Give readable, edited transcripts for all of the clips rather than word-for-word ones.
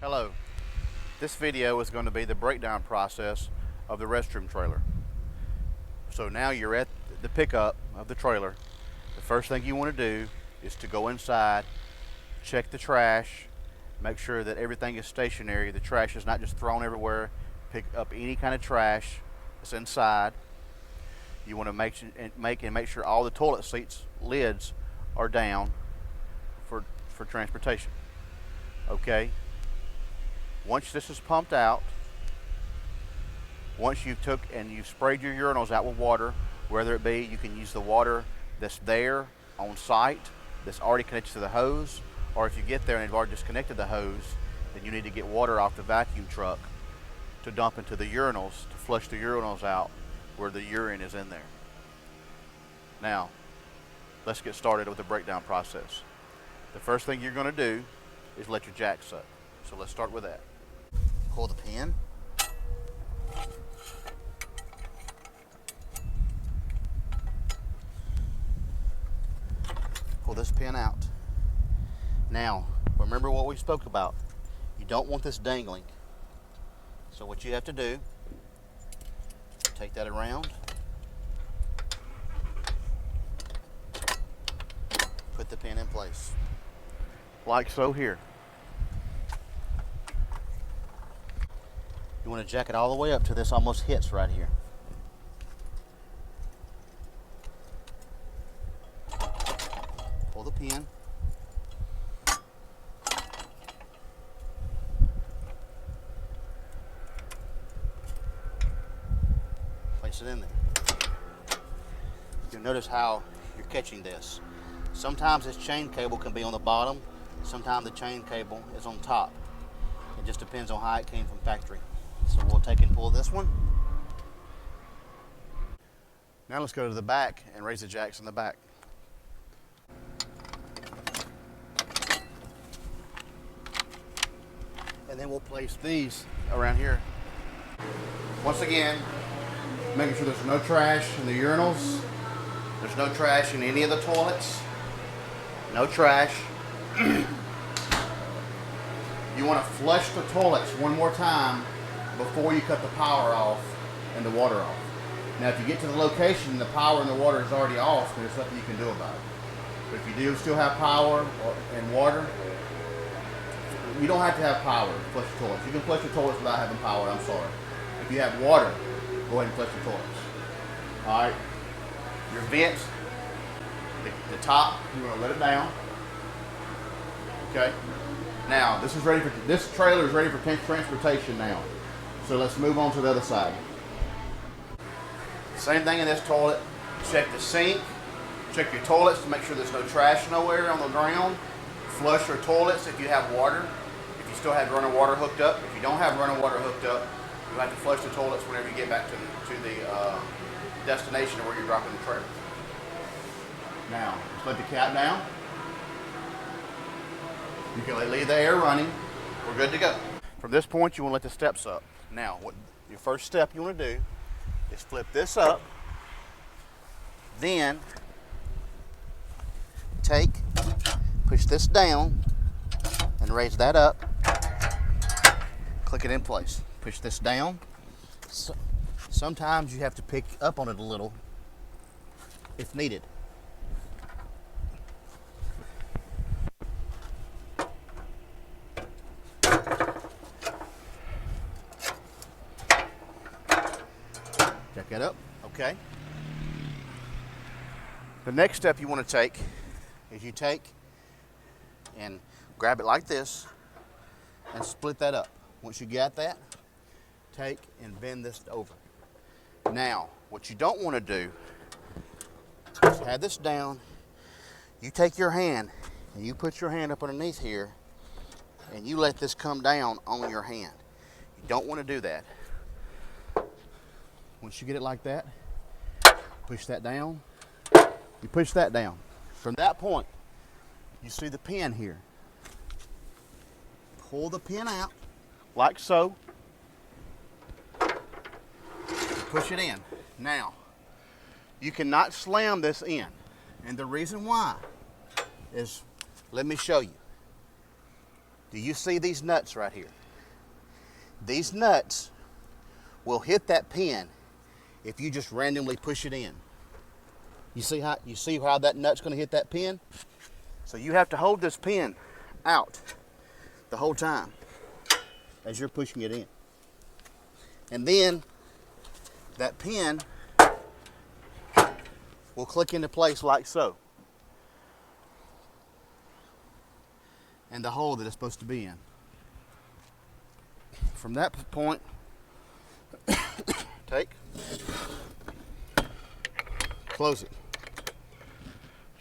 Hello, this video is going to be the breakdown process of the restroom trailer. So now you're at the pickup of the trailer. The first thing you want to do is to go inside, check the trash, make sure that everything is stationary. The trash is not just thrown everywhere. Pick up any kind of trash that's inside. You want to make sure all the toilet seats lids are down for transportation. Okay. Once this is pumped out, once you've sprayed your urinals out with water, whether it be you can use the water that's there on site that's already connected to the hose, or if you get there and they've already disconnected the hose, then you need to get water off the vacuum truck to dump into the urinals to flush the urinals out where the urine is in there. Now, let's get started with the breakdown process. The first thing you're going to do is let your jack suck. So let's start with that. Pull the pin. Pull this pin out. Now, remember what we spoke about. You don't want this dangling. So what you have to do, take that around, put the pin in place, like so here. You want to jack it all the way up to this almost hits right here. Pull the pin. Place it in there. You'll notice how you're catching this. Sometimes this chain cable can be on the bottom. Sometimes the chain cable is on top. It just depends on how it came from factory. So we'll take and pull this one. Now let's go to the back and raise the jacks in the back. And then we'll place these around here. Once again, making sure there's no trash in the urinals. There's no trash in any of the toilets. No trash. You want to flush the toilets one more time before you cut the power off and the water off. Now if you get to the location and the power and the water is already off, there's nothing you can do about it. But if you do still have power and water, you don't have to have power to flush the toilets. You can flush the toilets without having power, I'm sorry. If you have water, go ahead and flush the toilets. Alright, your vents, the top, you want to let it down. Okay. Now this trailer is ready for transportation now. So let's move on to the other side. Same thing in this toilet. Check the sink. Check your toilets to make sure there's no trash nowhere on the ground. Flush your toilets if you have water. If you still have running water hooked up. If you don't have running water hooked up, you have to flush the toilets whenever you get back to the destination where you're dropping the trailer. Now, just let the cap down. You can leave the air running. We're good to go. From this point, you want to let the steps up. Now, what your first step you want to do is flip this up, then push this down and raise that up, click it in place. Push this down. So, sometimes you have to pick up on it a little if needed. Jack that up, okay. The next step you want to take is you take and grab it like this and split that up. Once you got that, take and bend this over. Now, what you don't want to do is have this down. You take your hand and you put your hand up underneath here and you let this come down on your hand. You don't want to do that. Once you get it like that, push that down. You push that down. From that point, you see the pin here. Pull the pin out, like so. Push it in. Now, you cannot slam this in. And the reason why is, let me show you. Do you see these nuts right here? These nuts will hit that pin if you just randomly push it in. You see how that nut's going to hit that pin? So you have to hold this pin out the whole time as you're pushing it in. And then that pin will click into place like so. And the hole that it's supposed to be in. From that point, take, close it.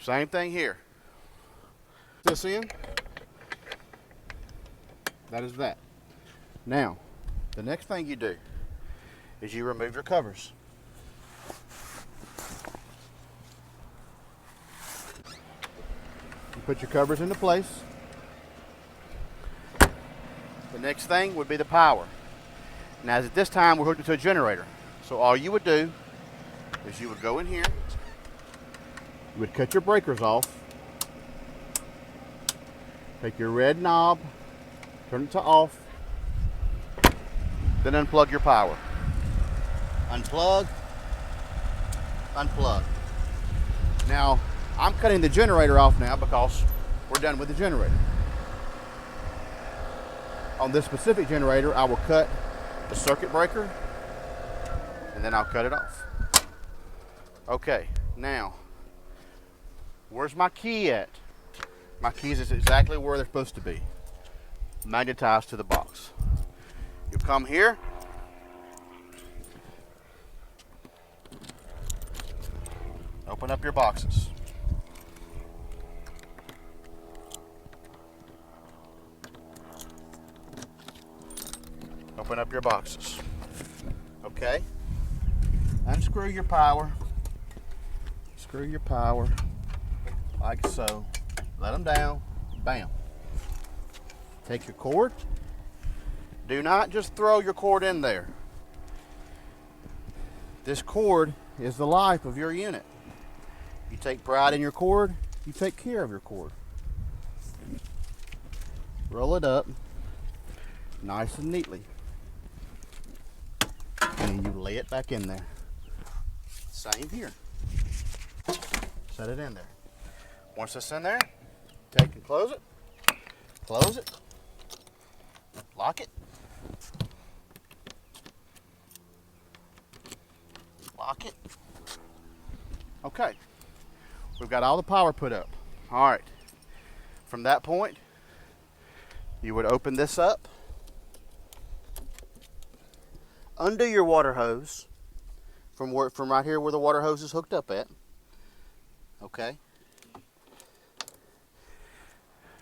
Same thing here. This in, that is that. Now, the next thing you do is you remove your covers. You put your covers into place. The next thing would be the power. Now, at this time, we're hooked into a generator. So all you would do is you would go in here, you would cut your breakers off, take your red knob, turn it to off, then unplug your power. Unplug, unplug. Now, I'm cutting the generator off now because we're done with the generator. On this specific generator, I will cut the circuit breaker and then I'll cut it off. Okay, now, where's my key at? My keys is exactly where they're supposed to be, magnetized to the box. You come here, open up your boxes. Open up your boxes. Okay. Unscrew your power. Screw your power like so. Let them down. Bam. Take your cord. Do not just throw your cord in there. This cord is the life of your unit. You take pride in your cord, you take care of your cord. Roll it up nice and neatly. And you lay it back in there. Same here. Set it in there. Once it's in there, take and close it. Close it. Lock it. Lock it. Okay. We've got all the power put up. All right. From that point, you would open this up. Under your water hose, from right here where the water hose is hooked up at, okay?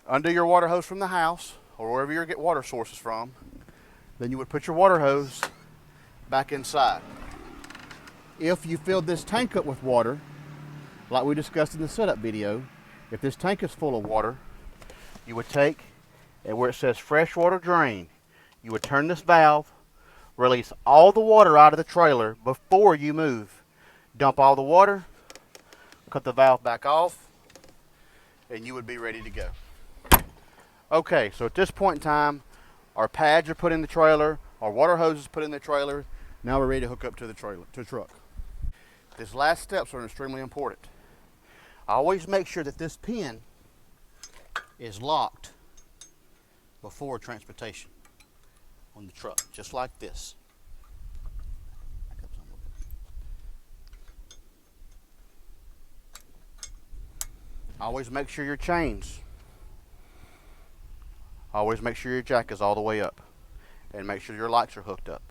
Under your water hose from the house, or wherever you get water sources from, then you would put your water hose back inside. If you filled this tank up with water, like we discussed in the setup video, if this tank is full of water, you would take, and where it says freshwater drain, you would turn this valve, release all the water out of the trailer before you move. Dump all the water, cut the valve back off, and you would be ready to go. Okay, so at this point in time, our pads are put in the trailer, our water hose is put in the trailer. Now we're ready to hook up to the trailer, to the truck. These last steps are extremely important. Always make sure that this pin is locked before transportation on the truck, just like this. Always make sure your chains, always make sure your jack is all the way up, and make sure your lights are hooked up.